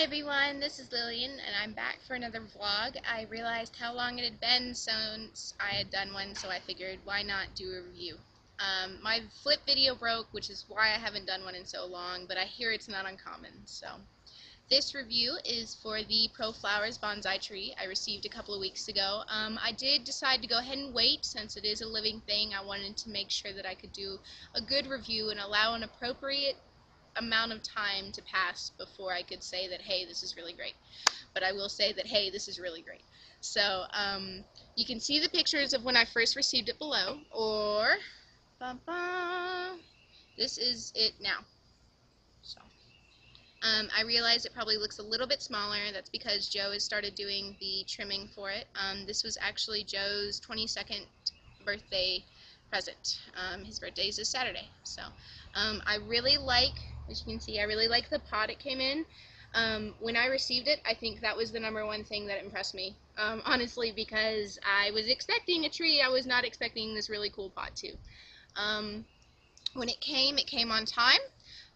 everyone, this is Lillian and I'm back for another vlog. I realized how long it had been since I had done one, so I figured why not do a review. My flip video broke, which is why I haven't done one in so long, but I hear it's not uncommon. So this review is for the Pro Flowers Bonsai tree I received a couple of weeks ago. I did decide to go ahead and wait since it is a living thing. I wanted to make sure that I could do a good review and allow an appropriate amount of time to pass before I could say that, hey, this is really great. But I will say that, hey, this is really great. So you can see the pictures of when I first received it below, or this is it now. So I realize it probably looks a little bit smaller. That's because Joe has started doing the trimming for it. This was actually Joe's 22nd birthday present. His birthday is this Saturday. So I really like, as you can see, I really like the pot it came in. When I received it, I think that was the #1 thing that impressed me, honestly, because I was expecting a tree. I was not expecting this really cool pot too. When it came on time.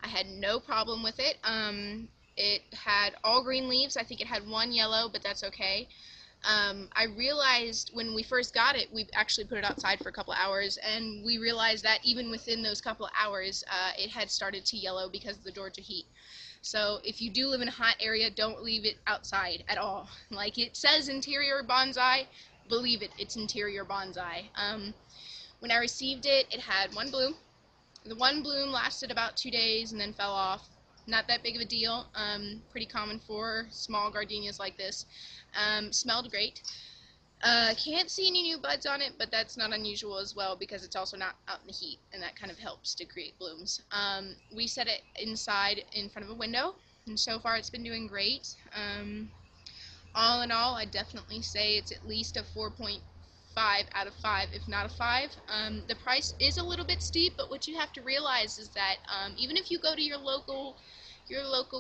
I had no problem with it. It had all green leaves. I think it had one yellow, but that's okay. I realized when we first got it, we actually put it outside for a couple of hours, and we realized that even within those couple of hours, it had started to yellow because of the Georgia heat. So if you do live in a hot area, don't leave it outside at all. Like it says interior bonsai, believe it, it's interior bonsai. When I received it, it had one bloom. The one bloom lasted about 2 days and then fell off. Not that big of a deal. Pretty common for small gardenias like this. Smelled great. Can't see any new buds on it, but that's not unusual as well because it's also not out in the heat, and that kind of helps to create blooms. We set it inside in front of a window, and so far it's been doing great. All in all, I'd definitely say it's at least a 4.5 out of 5, if not a 5. The price is a little bit steep, but what you have to realize is that even if you go to your local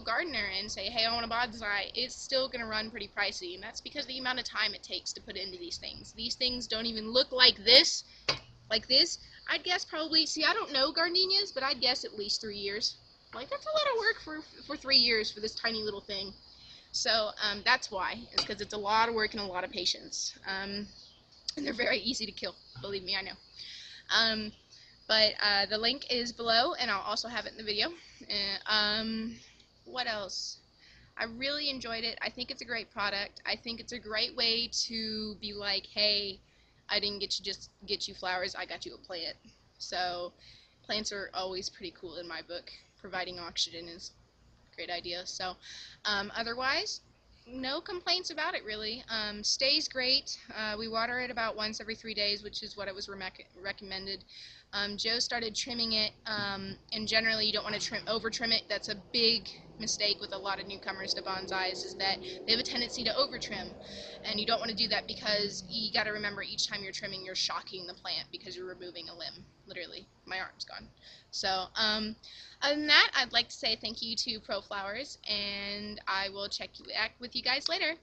gardener and say, hey, I want a bonsai, it's still going to run pretty pricey, and that's because of the amount of time it takes to put into these things. These things don't even look like this. I'd guess probably, see, I don't know gardenias, but I'd guess at least 3 years. Like, that's a lot of work for 3 years for this tiny little thing. So that's why, it's because it's a lot of work and a lot of patience. And they're very easy to kill, believe me, I know. But the link is below, and I'll also have it in the video. What else? I really enjoyed it. I think it's a great product. I think it's a great way to be like, hey, I didn't get you flowers, I got you a plant. So plants are always pretty cool in my book. Providing oxygen is a great idea. So otherwise, no complaints about it really. Stays great. We water it about once every 3 days, which is what it was recommended. Joe started trimming it, and generally you don't want to over trim it. That's a big mistake with a lot of newcomers to bonsais, is that they have a tendency to over trim, and you don't want to do that because you got to remember each time you're trimming, you're shocking the plant because you're removing a limb. Literally, my arm's gone. So other than that, I'd like to say thank you to Pro Flowers, and I will check back with you guys later.